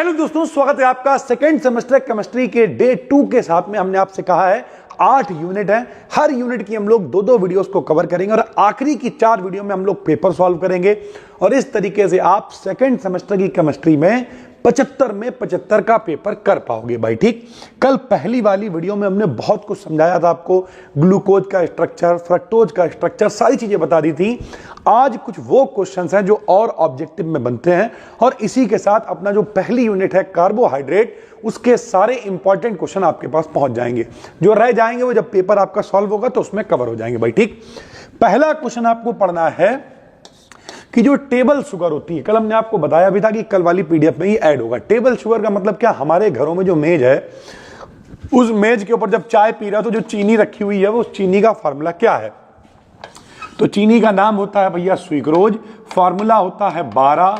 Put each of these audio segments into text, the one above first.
Hello दोस्तों, स्वागत है आपका सेकेंड सेमेस्टर केमिस्ट्री के डे 2 के साथ में। हमने आपसे कहा है 8 यूनिट है, हर यूनिट की हम लोग दो वीडियोस को कवर करेंगे और आखिरी की 4 वीडियो में हम लोग पेपर सॉल्व करेंगे और इस तरीके से आप सेकेंड सेमेस्टर की केमिस्ट्री में 75 में 75 का पेपर कर पाओगे भाई। ठीक, कल पहली वाली वीडियो में हमने बहुत कुछ समझाया था आपको, ग्लूकोज का स्ट्रक्चर, फ्रक्टोज का स्ट्रक्चर, सारी चीजें बता दी थी। आज कुछ वो क्वेश्चंस हैं जो और ऑब्जेक्टिव में बनते हैं और इसी के साथ अपना जो पहली यूनिट है कार्बोहाइड्रेट, उसके सारे इंपॉर्टेंट क्वेश्चन आपके पास पहुंच जाएंगे। जो रह जाएंगे वो जब पेपर आपका सॉल्व होगा तो उसमें कवर हो जाएंगे भाई। ठीक, पहला क्वेश्चन आपको पढ़ना है कि जो टेबल शुगर होती है, कल हमने आपको बताया भी था कि कल वाली पीडीएफ में ही ऐड होगा। टेबल शुगर का मतलब क्या, हमारे घरों में जो मेज है उस मेज के ऊपर जब चाय पी रहा है तो जो चीनी रखी हुई है वो उस चीनी का फार्मूला क्या है। तो चीनी का नाम होता है भैया सुक्रोज, फार्मूला होता है 12,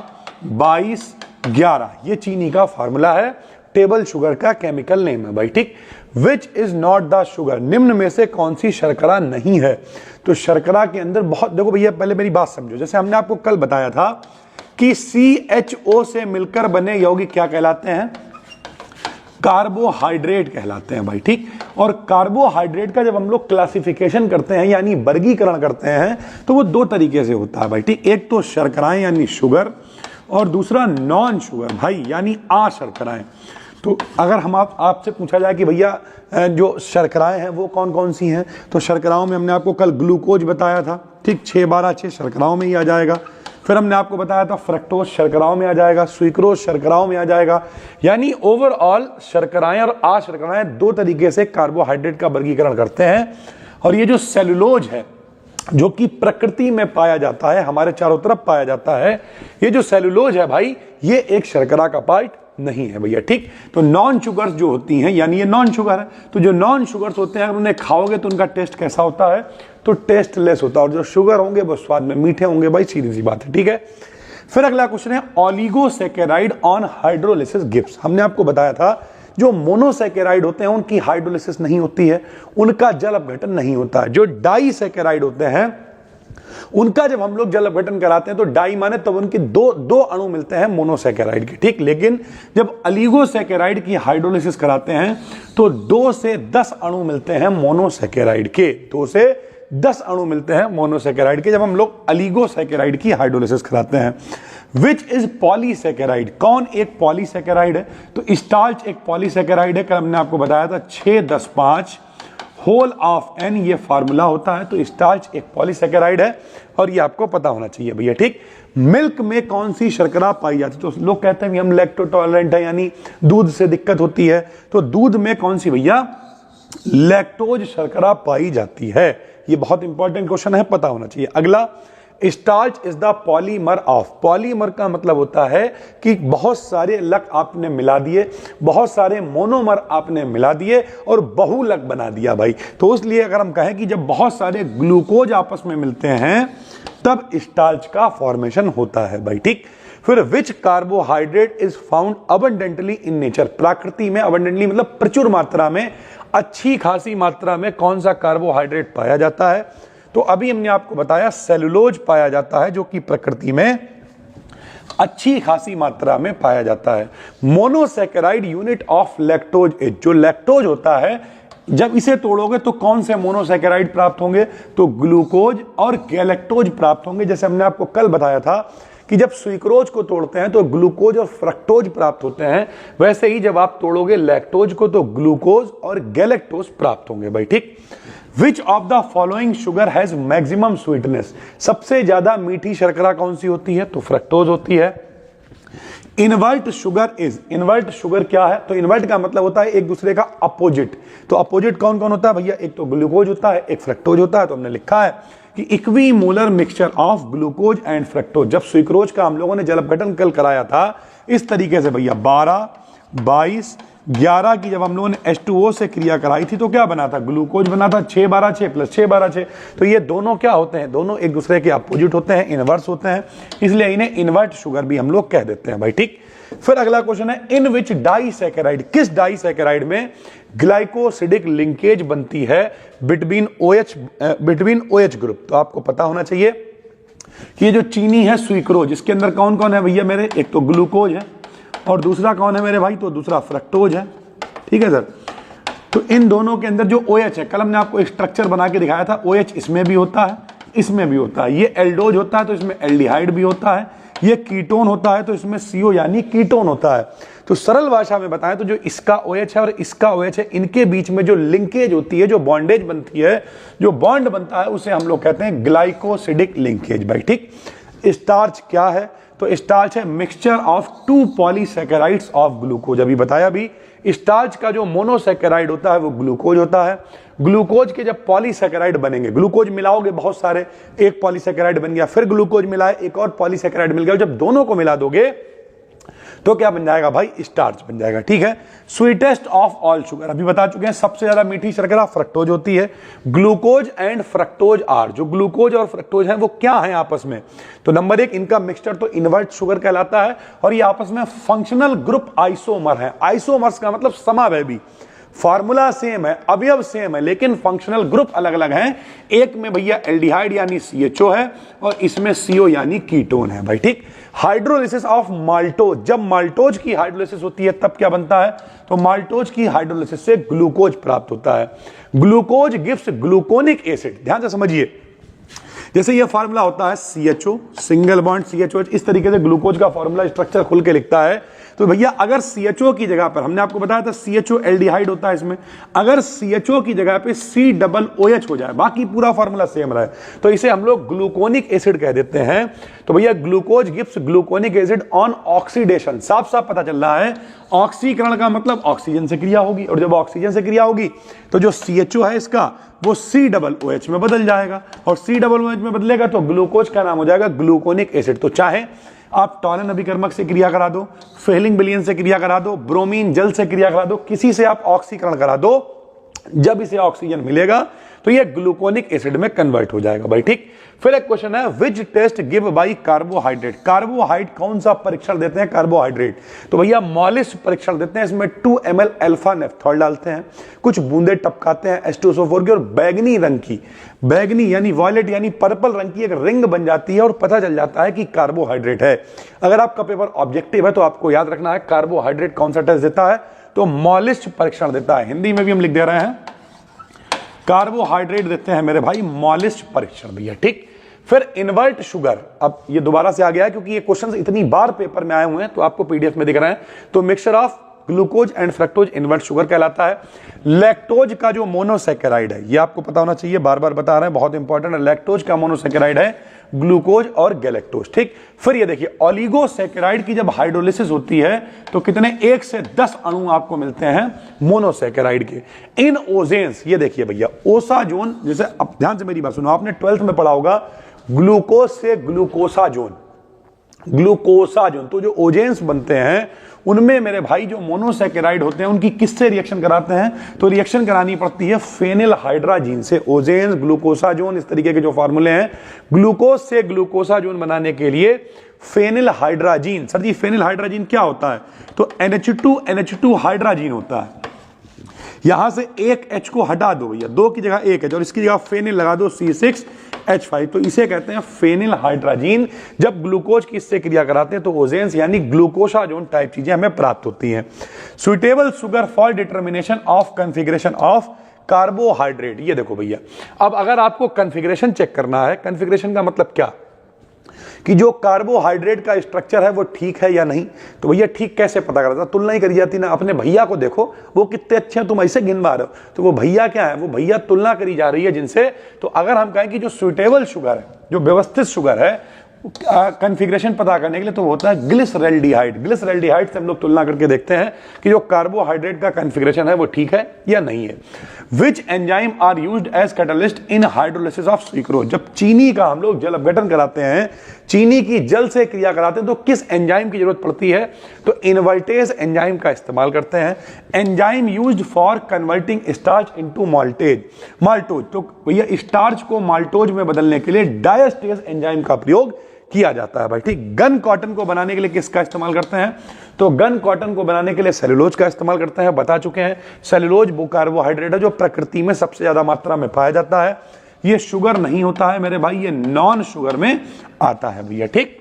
22, 11। ये चीनी का फार्मूला है, टेबल शुगर का केमिकल नेम है भाई। ठीक, which is not the sugar, निम्न में से कौन सी शर्करा नहीं है। तो शर्करा के अंदर बहुत, देखो भैया पहले मेरी बात समझो, जैसे हमने आपको कल बताया था कि CHO से मिलकर बने यौगिक क्या कहलाते हैं, कार्बोहाइड्रेट कहलाते हैं भाई। ठीक, और कार्बोहाइड्रेट का जब हम लोग क्लासिफिकेशन करते हैं यानी वर्गीकरण करते हैं तो वो दो तरीके से होता है भाई। ठीक, एक तो शर्कराएं यानी शुगर और दूसरा नॉन शुगर भाई यानी अशर्कराएं। तो अगर हम आपसे पूछा जाए कि भैया जो शर्कराएं हैं वो कौन कौन सी हैं, तो शर्कराओं में हमने आपको कल ग्लूकोज बताया था। ठीक, 6, 12, 6 शर्कराओं में ही आ जाएगा। फिर हमने आपको बताया था फ्रक्टोज शर्कराओं में आ जाएगा, सुक्रोज शर्कराओं में आ जाएगा। यानी ओवरऑल शर्कराएं और अशर्कराएं दो तरीके से कार्बोहाइड्रेट का वर्गीकरण करते हैं। और ये जो सेलुलोज है जो कि प्रकृति में पाया जाता है, हमारे चारों तरफ पाया जाता है, ये जो सेलुलोज है भाई ये एक शर्करा का पार्ट नहीं है भैया। ठीक, तो नॉन शुगर्स जो होती हैं यानी ये नॉन शुगर है, तो जो नॉन शुगर्स होते हैं अगर उन्हें खाओगे तो उनका टेस्ट कैसा होता है, तो टेस्ट लेस होता है। और जो शुगर होंगे वो स्वाद में मीठे होंगे भाई, सीधी सी बात है। ठीक है, फिर अगला क्वेश्चन है ऑलिगोसैकेराइड ऑन हाइड्रोलिसिस गिव्स। हमने आपको बताया था जो मोनोसैकेराइड होते हैं उनकी हाइड्रोलिसिस नहीं होती है, उनका जल अपघटन नहीं होता है। जो डाइसैकेराइड होते हैं उनका जब हम लोग जल अपघटन कराते हैं तो डाई माने तब उनके दो अणु मिलते हैं मोनोसैकेराइड के। ठीक, लेकिन जब ऑलिगोसैकेराइड की हाइड्रोलिसिस कराते हैं तो 2 से 10 अणु मिलते हैं मोनोसैकेराइड के, 2 से 10 अणु मिलते हैं मोनोसैकेराइड के जब हम लोग ऑलिगोसैकेराइड की हाइड्रोलिसिस कराते हैं। विच इज पॉलीसैकेराइड, कौन एक पॉलीसैकेराइड है, तो स्टार्च एक पॉलीसैकेराइड है। कल हमने आपको बताया था 6, 10, 5 होल ऑफ n ये फार्मूला होता है। तो स्टार्च एक पॉलीसैकेराइड है और ये आपको पता होना चाहिए भैया। ठीक, मिल्क में कौन सी शर्करा पाई जाती है, तो लोग कहते हैं कि हम लैक्टोटॉलरेंट है यानी दूध से दिक्कत होती है, तो दूध में कौन सी भैया, लैक्टोज शर्करा पाई जाती है। ये बहुत इंपॉर्टेंट क्वेश्चन है, पता होना चाहिए। अगला, starch is the polymer of, polymer का मतलब होता है कि बहुत सारे लक आपने मिला दिए, बहुत सारे मोनोमर आपने मिला दिए और बहुलक बना दिया भाई। तो इसलिए अगर हम कहें कि जब बहुत सारे ग्लूकोज आपस में मिलते हैं तब स्टार्च का फॉर्मेशन होता है भाई। ठीक, फिर which carbohydrate is found abundantly in nature, प्रकृति में अबंडेंटली मतलब प्रचुर मात्रा में, अच्छी खासी मात्रा में कौन सा कार्बोहाइड्रेट पाया जाता है, तो अभी हमने आपको बताया सेलुलोज पाया जाता है जो कि प्रकृति में अच्छी खासी मात्रा में पाया जाता है। Monosaccharide unit of lactose is, जो लैक्टोज होता है जब इसे तोड़ोगे तो कौन से मोनोसैकेराइड प्राप्त होंगे, तो ग्लूकोज और गैलेक्टोज प्राप्त होंगे। जैसे हमने आपको कल बताया था कि जब सुक्रोज को तोड़ते हैं तो ग्लूकोज और फ्रक्टोज प्राप्त होते हैं, वैसे ही जब आप तोड़ोगे लैक्टोज को तो ग्लूकोज और गैलेक्टोज प्राप्त होंगे भाई। ठीक, which of the following sugar has maximum sweetness, सबसे ज्यादा मीठी शर्करा कौन सी होती है, तो फ्रक्टोज होती है। Invert sugar is, invert sugar क्या है, तो इनवर्ट का मतलब होता है एक दूसरे का अपोजिट। तो अपोजिट कौन कौन होता है भैया, एक तो ग्लूकोज होता है, एक फ्रक्टोज होता है। तो हमने लिखा है कि equimolar mixture of glucose and fructose, जब सुक्रोज का हम लोगों ने जल अपघटन कल कराया था इस तरीके से भैया, 12, 22, 11 की जब हम लोगों ने H2O से क्रिया कराई थी तो क्या बना था, ग्लूकोज बना था। 6, 12, 6 प्लस 6, 12, 6, तो ये दोनों क्या होते हैं, दोनों एक दूसरे के अपोजिट होते हैं, इनवर्स होते हैं, इसलिए इन्हें इनवर्ट शुगर भी हम लोग कह देते हैं भाई। ठीक, फिर अगला क्वेश्चन है इन विच डाइसैकेराइड, किस डाइसैकेराइड में ग्लाइकोसिडिक लिंकेज बनती है बिटवीन OH ग्रुप। तो आपको पता होना चाहिए कि ये जो चीनी है सुक्रोज, इसके अंदर कौन कौन है भैया मेरे, एक तो ग्लूकोज है और दूसरा कौन है मेरे भाई, तो दूसरा फ्रक्टोज है। ठीक है सर, तो इन दोनों के अंदर जो OH है, कल हमने आपको एक स्ट्रक्चर बना के दिखाया था, OH इसमें भी होता है, इसमें भी होता है। ये एल्डोज होता है तो इसमें एल्डिहाइड भी होता है, ये कीटोन होता है तो इसमें CO यानी कीटोन होता है। तो सरल भाषा में बताएं तो जो इसका OH है और इसका OH है, इनके बीच में जो लिंकेज होती है, जो बॉन्डेज बनती है, जो बॉन्ड बनता है, उसे हम लोग कहते हैं ग्लाइकोसिडिक लिंकेज भाई। ठीक, स्टार्च क्या है, तो स्टार्च है mixture of 2 polysaccharides of glucose. अभी बताया भी, स्टार्च का जो मोनोसैकेराइड होता है वो ग्लूकोज होता है। ग्लूकोज के जब पॉलीसैकेराइड बनेंगे, ग्लूकोज मिलाओगे बहुत सारे, एक पॉलीसैकेराइड बन गया, फिर ग्लूकोज मिलाए, एक और पॉलीसैकेराइड मिल गया, जब दोनों को मिला दोगे तो क्या बन जाएगा भाई, स्टार्च बन जाएगा। ठीक है, स्वीटेस्ट ऑफ ऑल शुगर, अभी बता चुके हैं सबसे ज्यादा मीठी शर्करा फ्रक्टोज होती है। ग्लूकोज एंड फ्रक्टोज आर, जो ग्लूकोज और फ्रक्टोज हैं वो क्या है आपस में, तो नंबर 1 इनका मिक्सचर तो इनवर्ट शुगर कहलाता है, और ये आपस में फंक्शनल ग्रुप आइसोमर है। आइसोमर्स का मतलब समावयवी, फार्मूला सेम है, अवयव सेम है, लेकिन फंक्शनल ग्रुप अलग अलग हैं। एक में भैया एल्डिहाइड यानी CHO है, और इसमें CO यानी कीटोन है भाई। ठीक, हाइड्रोलिसिस ऑफ माल्टोज, जब माल्टोज की हाइड्रोलिसिस होती है तब क्या बनता है, तो माल्टोज की हाइड्रोलिसिस से ग्लूकोज प्राप्त होता है। ग्लूकोज गिव्स ग्लूकोनिक एसिड, ध्यान से समझिए, जैसे ये फार्मूला होता है CHO सिंगल बॉन्ड CHOH, इस तरीके से ग्लूकोज का फार्मूला स्ट्रक्चर खुल के लिखता है। तो भैया अगर CHO की जगह पर, हमने आपको बताया था CHO एल्डिहाइड होता है इसमें, अगर CHO की जगह पे COOH हो जाए, बाकी पूरा फार्मूला सेम रहे, तो इसे हम लोग ग्लूकोनिक एसिड कह देते हैं। तो भैया glucose gives gluconic acid on oxidation, साफ साफ पता चल रहा है, ऑक्सीकरण का मतलब ऑक्सीजन से क्रिया होगी, और जब ऑक्सीजन से क्रिया होगी तो जो CHO है इसका वो COOH में बदल जाएगा, और COOH में बदलेगा तो ग्लूकोज का नाम हो जाएगा ग्लूकोनिक एसिड। तो चाहे आप टॉलन अभिकर्मक से क्रिया करा दो, फेलिंग विलयन से क्रिया करा दो, ब्रोमीन जल से क्रिया करा दो, किसी से आप ऑक्सीकरण करा दो, जब इसे ऑक्सीजन मिलेगा तो ये ग्लूकोनिक एसिड में कन्वर्ट हो जाएगा भाई। ठीक, फिर एक क्वेश्चन है, which test give by carbohydrate, carbohydrate कौन सा परीक्षण देते हैं कार्बोहाइड्रेट, तो भैया मॉलिस परीक्षण देते हैं। इसमें 2 ml अल्फा नेफ्थॉल डालते हैं, कुछ बूंदे टपकाते हैं H2SO4 की, और बैगनी रंग की, बैगनी यानी वॉयलेट यानी पर्पल रंग की एक रिंग बन जाती है, और पता चल जाता है कि कार्बोहाइड्रेट है। अगर आपका पेपर ऑब्जेक्टिव है तो आपको याद रखना है कार्बोहाइड्रेट कौन सा टेस्ट देता है, तो मॉलिस परीक्षण देता है। हिंदी में भी हम लिख दे रहे हैं, कार्बोहाइड्रेट देते हैं मेरे भाई मॉलिस परीक्षण भैया। ठीक, फिर इन्वर्ट शुगर, अब ये दोबारा से आ गया है क्योंकि ये क्वेश्चंस इतनी बार पेपर में आए हुए हैं, तो आपको PDF में दिख रहे हैं। तो mixture of glucose and fructose invert sugar कहलाता है। लैक्टोज का जो मोनोसैकेराइड है, ये आपको पता होना चाहिए, बार बार बता रहे हैं, बहुत इंपॉर्टेंट है। लैक्टोज का मोनोसैकेराइड है ग्लूकोज और गैलेक्टोज। ठीक, फिर ये देखिए ओलिगोसैकेराइड की जब हाइड्रोलिसिस होती है तो कितने, 1 से 10 अणु आपको मिलते हैं मोनोसैकेराइड के। इन ओजेन्स, ये देखिए भैया ओसाजोन, जैसे अब ध्यान से मेरी बात सुनो, आपने 12th में पढ़ा होगा ग्लूकोज से ग्लूकोसाजोन, ग्लूकोसाजोन, तो जो ओजेन्स बनते हैं उनमें मेरे भाई जो मोनोसैकेराइड होते हैं उनकी किससे रिएक्शन कराते हैं, तो रिएक्शन करानी पड़ती है फेनिल हाइड्राजीन से। ओजेन्स, ग्लूकोसाजोन, इस तरीके के जो फार्मूले हैं, ग्लूकोज से ग्लूकोसाजोन बनाने के लिए फेनिल हाइड्राजीन। सर जी फेनिल हाइड्राजीन क्या होता है, तो NH2 हाइड्राजीन होता है। यहां से एक H को हटा दो भैया, 2 की जगह 1 H, और इसकी जगह फेनिल लगा दो C6H5, तो इसे कहते हैं फेनिल हाइड्राजीन। जब ग्लूकोज की इससे क्रिया कराते हैं तो ओजेन्स यानी ग्लूकोसाजोन टाइप चीजें हमें प्राप्त होती हैं। Suitable sugar for determination of configuration of carbohydrate, ये देखो भैया, अब अगर आपको कॉन्फ़िगरेशन चेक करना है, कॉन्फ़िगरेशन का मतलब क्या, कि जो कार्बोहाइड्रेट का स्ट्रक्चर है वो ठीक है या नहीं, तो भैया ठीक कैसे पता करता, तुलना ही करी जाती ना, अपने भैया को देखो वो कितने अच्छे हैं, तुम ऐसे गिनवा रहे हो, तो वो भैया क्या है, वो भैया तुलना करी जा रही है जिनसे। तो अगर हम कहें कि जो सुइटेबल शुगर है, जो व्यवस्थित शुगर है, कॉन्फ़िगरेशन पता करने के लिए, तो होता है ग्लिसरैल्डिहाइड। ग्लिसरैल्डिहाइड से हम लोग तुलना करके देखते हैं कि जो कार्बोहाइड्रेट का कॉन्फ़िगरेशन है वो ठीक है या नहीं है। Which enzyme are used as catalyst in hydrolysis of sucrose, जब चीनी का हम लोग जल अपघटन कराते हैं, चीनी की जल से क्रिया कराते हैं, तो किस एंजाइम की जरूरत पड़ती है, तो इनवर्टेज एंजाइम का इस्तेमाल करते हैं। Enzyme used for converting starch into maltose, तो भैया स्टार्च को माल्टोज में बदलने के लिए डायस्टेज एंजाइम का प्रयोग किया जाता है भाई। ठीक, गन कॉटन को बनाने के लिए किसका इस्तेमाल करते हैं, तो गन कॉटन को बनाने के लिए सेलुलोज का इस्तेमाल करते हैं। बता चुके हैं सेलुलोज वो कार्बोहाइड्रेट है जो प्रकृति में सबसे ज्यादा मात्रा में पाया जाता है। ये शुगर नहीं होता है मेरे भाई, ये नॉन शुगर में आता है भैया। ठीक,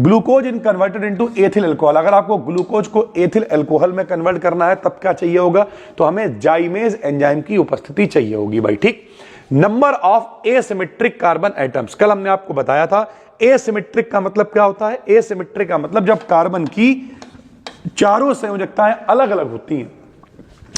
glucose in converted into ethyl alcohol, अगर आपको ग्लूकोज को एथिल अल्कोहल में कन्वर्ट करना है तब क्या चाहिए होगा, तो हमें जाइमेज एंजाइम की उपस्थिति चाहिए होगी भाई, ठीक। Number of asymmetric carbon atoms, कल हमने आपको बताया था एसिमेट्रिक का मतलब क्या होता है। एसिमेट्रिक का मतलब जब कार्बन की चारों संयोजकताएं अलग अलग होती हैं,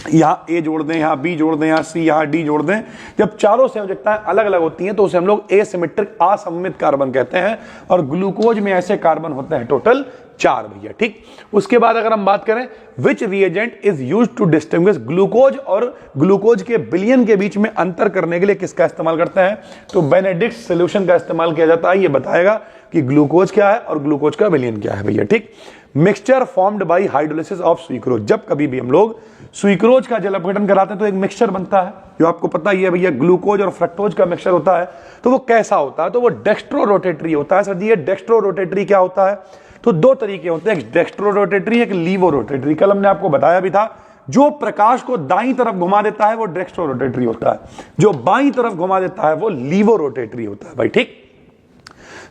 यहां ए जोड़ दें, यहां बी जोड़ दें, यहां सी, यहां डी जोड़ दें, जब चारों संयोजकताएं अलग अलग होती हैं तो उसे हम लोग एसिमेट्रिक असममित कार्बन कहते हैं। और ग्लूकोज में ऐसे कार्बन होते हैं टोटल 4 भैया, ठीक। उसके बाद अगर हम बात करें which reagent is used to distinguish, glucose और ग्लूकोज के विलयन के बीच में अंतर करने के लिए किसका इस्तेमाल करते हैं, तो बेनेडिक्ट सॉल्यूशन का इस्तेमाल किया जाता है। ये बताएगा कि ग्लूकोज क्या है और ग्लूकोज का विलयन क्या है भैया, ठीक। Mixture formed by hydrolysis of sucrose, जब कभी भी हम लोग सुक्रोज का जल अपघटन कराते हैं तो एक मिक्सचर बनता है, जो आपको पता ही है भैया, ग्लूकोज और फ्रक्टोज का मिक्सचर होता है। तो वो कैसा होता है, तो वो डेक्स्ट्रो रोटेटरी होता है। सर जी ये डेक्स्ट्रो रोटेटरी क्या होता है, तो 2 तरीके होते हैं, एक डेक्स्ट्रो रोटेटरी, एक लीवो रोटेटरी। कल हमने आपको बताया भी था, जो प्रकाश को दाईं तरफ घुमा देता है वो डेक्स्ट्रो रोटेटरी होता है, जो बाईं तरफ घुमा देता है वो लीवो रोटेटरी होता है भाई, ठीक।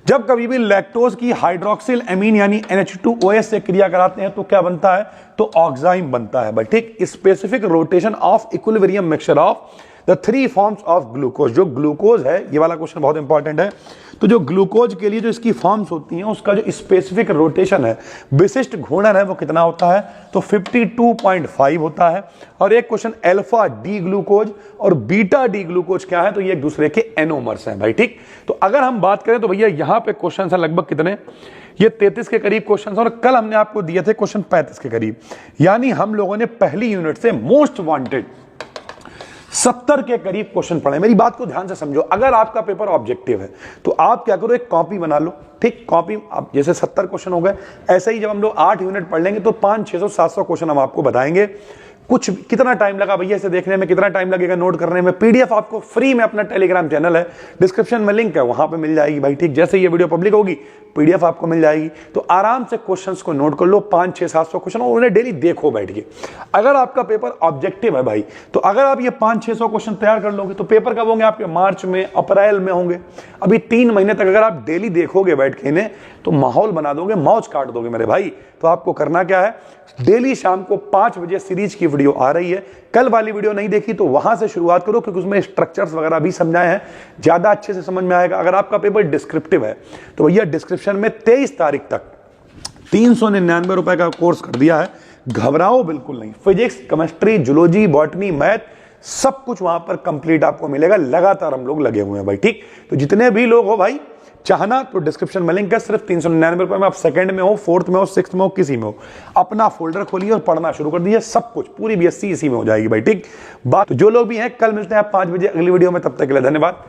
जब कभी भी लैक्टोज की हाइड्रोक्सिल एमीन यानी NH2OH से क्रिया कराते हैं तो क्या बनता है, तो ऑक्साइम बनता है भाई, ठीक। Specific rotation of equilibrium mixture of the 3 forms of glucose, जो ग्लूकोज है, ये वाला क्वेश्चन बहुत इंपॉर्टेंट है। तो जो ग्लूकोज के लिए जो इसकी फॉर्म्स होती हैं उसका जो स्पेसिफिक रोटेशन है, विशिष्ट घूर्णन है, वो कितना होता है, तो 52.5 होता है। और एक क्वेश्चन अल्फा डी ग्लूकोज और बीटा डी ग्लूकोज क्या है, तो ये एक दूसरे के एनोमर्स हैं भाई, ठीक। तो अगर हम बात करें तो भैया यहां पे क्वेश्चन है लगभग कितने, ये 33 के करीब क्वेश्चन, और कल हमने आपको दिए थे क्वेश्चन 35 के करीब। यानी हम लोगों ने पहली यूनिट से मोस्ट वांटेड 70 के करीब क्वेश्चन पढ़े। मेरी बात को ध्यान से समझो, अगर आपका पेपर ऑब्जेक्टिव है तो आप क्या करो, एक कॉपी बना लो, ठीक। कॉपी आप जैसे 70 क्वेश्चन हो गए, ऐसे ही जब हम लोग 8 यूनिट पढ़ लेंगे तो 500, 600, 700 क्वेश्चन हम आपको बताएंगे। कुछ कितना टाइम लगा भैया इसे देखने में, कितना टाइम लगेगा नोट करने में, पीडीएफ आपको फ्री में अपना टेलीग्राम चैनल है, डिस्क्रिप्शन में लिंक है, वहां पे मिल जाएगी भाई, ठीक। जैसे ये वीडियो पब्लिक होगी पीडीएफ आपको मिल जाएगी, तो आराम से क्वेश्चंस को नोट कर लो, 500, 600, 700 क्वेश्चन, और उन्हें डेली देखो बैठ के। अगर आपका पेपर ऑब्जेक्टिव है भाई, तो अगर आप ये 500-600 क्वेश्चन तैयार कर लोगे तो पेपर कब होंगे आपके, मार्च में, अप्रैल में होंगे। अभी 3 महीने तक अगर आप डेली देखोगे बैठ के इन्हें तो माहौल बना दोगे, मौज काट दोगे मेरे भाई। तो आपको करना क्या है, डेली शाम को 5 बजे सीरीज की वीडियो आ रही है, कल वाली वीडियो नहीं देखी तो वहां से शुरुआत करो, क्योंकि उसमें स्ट्रक्चर्स वगैरह भी समझाए हैं, ज्यादा अच्छे से समझ में आएगा। अगर आपका पेपर डिस्क्रिप्टिव है तो भैया डिस्क्रिप्शन में 23 तारीख तक 399 रुपए का कोर्स कर दिया है, घबराओ बिल्कुल नहीं। Physics, chemistry, zoology, botany, math, सब कुछ वहां पर कंप्लीट आपको मिलेगा। लगातार हम लोग लगे हुए हैं भाई, ठीक। तो जितने भी लोग हो भाई, चाहना तो डिस्क्रिप्शन में लिंक है, सिर्फ 399 रुपए में आप सेकंड में हो, 4th में हो, 6th में हो, किसी में हो, अपना फोल्डर खोलिए और पढ़ना शुरू कर दीजिए। सब कुछ पूरी BSc इसी में हो जाएगी भाई, ठीक। बात जो लोग भी हैं, कल मिलते हैं 5 बजे अगली वीडियो में, तब तक के लिए धन्यवाद।